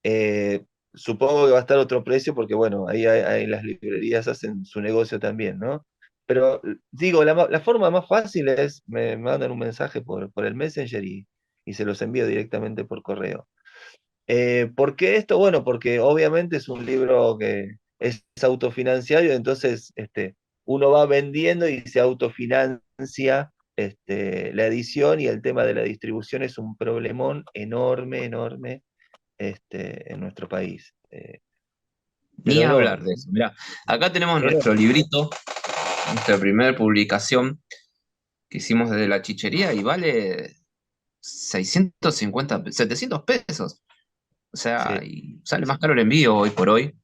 Eh, Supongo que va a estar otro precio porque, bueno, ahí las librerías hacen su negocio también, ¿no? Pero digo, la forma más fácil es, me mandan un mensaje por el Messenger y se los envío directamente por correo. ¿Por qué esto? Bueno, porque obviamente es un libro que es autofinanciado y entonces uno va vendiendo y se autofinancia la edición y el tema de la distribución es un problemón enorme, enorme en nuestro país. Ni Pero no, hablar de eso. Mirá, acá tenemos nuestro enorme. librito, nuestra primera publicación que hicimos desde la chichería y vale 650, 700 pesos. O sea, Sí, y sale más caro el envío hoy por hoy.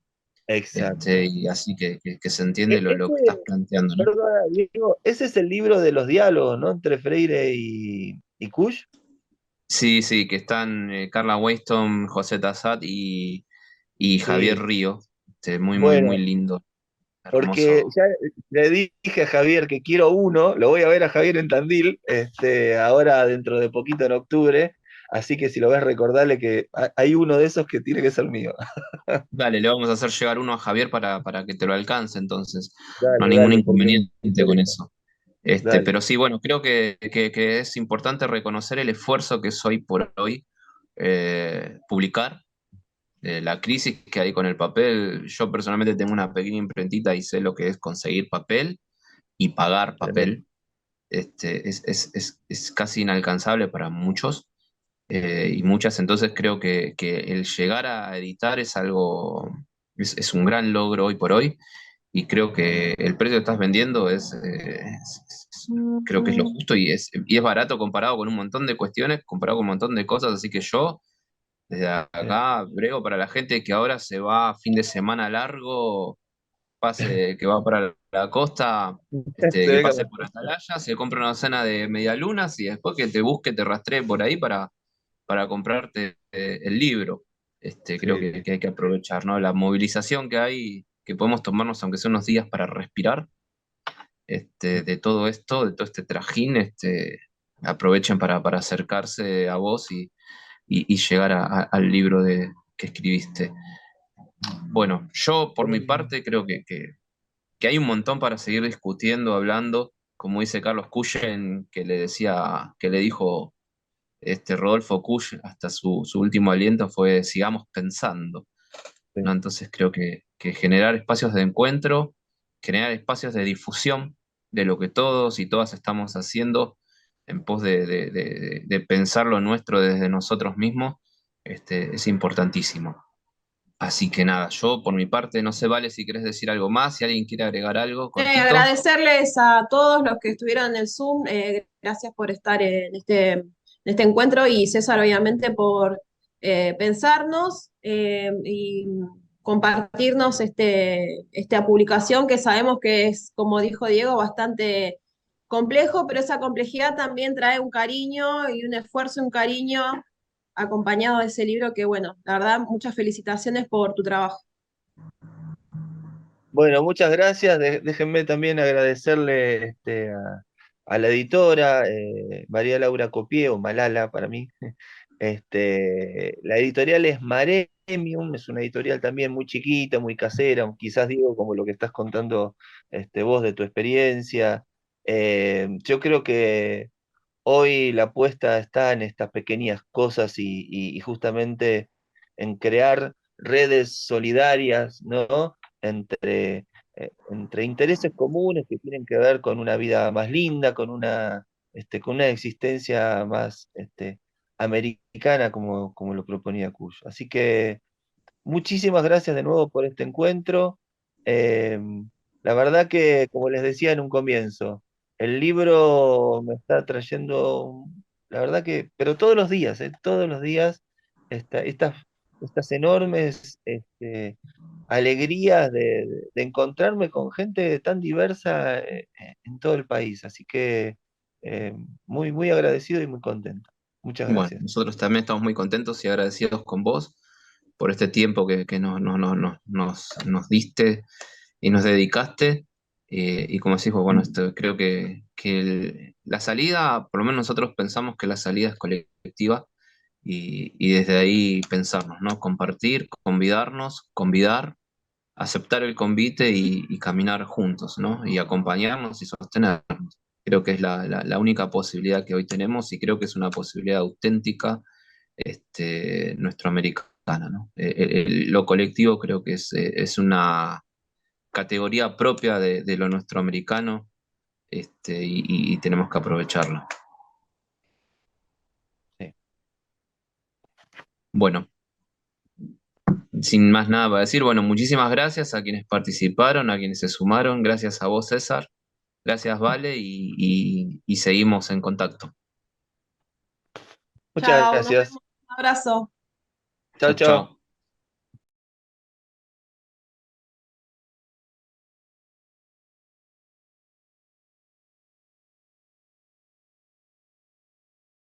exacto. Y así que se entiende lo que estás Ese, planteando, ¿no? perdona, Diego, ese es el libro de los diálogos, ¿no? Entre Freire y Kusch. Sí, sí, que están Carla Winston, José Tassat y Javier Sí, Río. Muy, muy, muy bueno. lindo, Porque hermoso. ya le dije a Javier que quiero uno, lo voy a ver a Javier en Tandil, ahora dentro de poquito en octubre, así que si lo ves recordarle que hay uno de esos que tiene que ser mío. Dale, le vamos a hacer llegar uno a Javier para que te lo alcance, entonces no hay Dale, ningún dale, porque me inconveniente con interesa. eso. Dale. Pero sí, bueno, creo que es importante reconocer el esfuerzo que es hoy por hoy publicar, la crisis que hay con el papel. Yo personalmente tengo una pequeña imprentita y sé lo que es conseguir papel y pagar Tremendo. papel. Es casi inalcanzable para muchos y muchas, entonces creo que el llegar a editar es algo, es un gran logro hoy por hoy y creo que el precio que estás vendiendo creo que es lo justo y es barato comparado con un montón de cuestiones, comparado con un montón de cosas, así que yo desde Sí. acá brego para la gente que ahora se va a fin de semana largo, pase que va para la costa, Se que ve pase como- por Atalaya, se compra una docena de medialunas y después que te busque, te rastree por ahí para comprarte el libro. Creo Sí, que hay que aprovechar, ¿no? La movilización que hay, que podemos tomarnos, aunque sea unos días para respirar, de todo esto, de todo este trajín, aprovechen para acercarse a vos y llegar al libro que escribiste. Bueno, yo por mi parte creo que hay un montón para seguir discutiendo, hablando, como dice Carlos Cuyen, que le decía, que le dijo Rodolfo Kusch hasta su último aliento fue sigamos pensando, Sí. ¿no? Entonces creo que generar espacios de encuentro, generar espacios de difusión de lo que todos y todas estamos haciendo en pos de pensar lo nuestro desde nosotros mismos, es importantísimo. Así que nada, yo por mi parte, no sé, Vale, si querés decir algo más, si alguien quiere agregar algo cortito. Agradecerles a todos los que estuvieron en el Zoom, gracias por estar en este encuentro y César, obviamente, por pensarnos y compartirnos esta publicación que sabemos que es, como dijo Diego, bastante complejo, pero esa complejidad también trae un cariño y un esfuerzo, un cariño acompañado de ese libro que, bueno, la verdad, muchas felicitaciones por tu trabajo. Bueno, muchas gracias. Déjenme también agradecerle a la editora, María Laura Copié, o Malala para mí. La editorial es Maremium, es una editorial también muy chiquita, muy casera, quizás digo como lo que estás contando vos de tu experiencia. Yo creo que hoy la apuesta está en estas pequeñas cosas y justamente en crear redes solidarias, ¿no? Entre intereses comunes que tienen que ver con una vida más linda, con una existencia más americana, como lo proponía Kush. Así que muchísimas gracias de nuevo por este encuentro. Eh, la verdad que, como les decía en un comienzo, el libro me está trayendo, la verdad que, pero todos los días, esta- estas, estas enormes alegrías de encontrarme con gente tan diversa en todo el país. Así que eh, muy, muy agradecido y muy contento. Muchas Bueno, gracias. nosotros también estamos muy contentos y agradecidos con vos por este tiempo que nos diste y nos dedicaste. Y como decís vos, bueno, creo que la salida, por lo menos nosotros pensamos que la salida es colectiva y desde ahí pensarnos, ¿no? Compartir, convidarnos, convidar, aceptar el convite y caminar juntos, ¿no? Y acompañarnos y sostenernos. Creo que es la única posibilidad que hoy tenemos y creo que es una posibilidad auténtica nuestro americana, ¿no? Lo colectivo creo que es una categoría propia de lo nuestro americano y tenemos que aprovecharlo. Sí. Bueno, sin más nada para decir, bueno, muchísimas gracias a quienes participaron, a quienes se sumaron, gracias a vos, César, gracias, Vale, y seguimos en contacto. Muchas Chao, nos gracias. vemos. Un abrazo. Chao, Chau, chao. chau.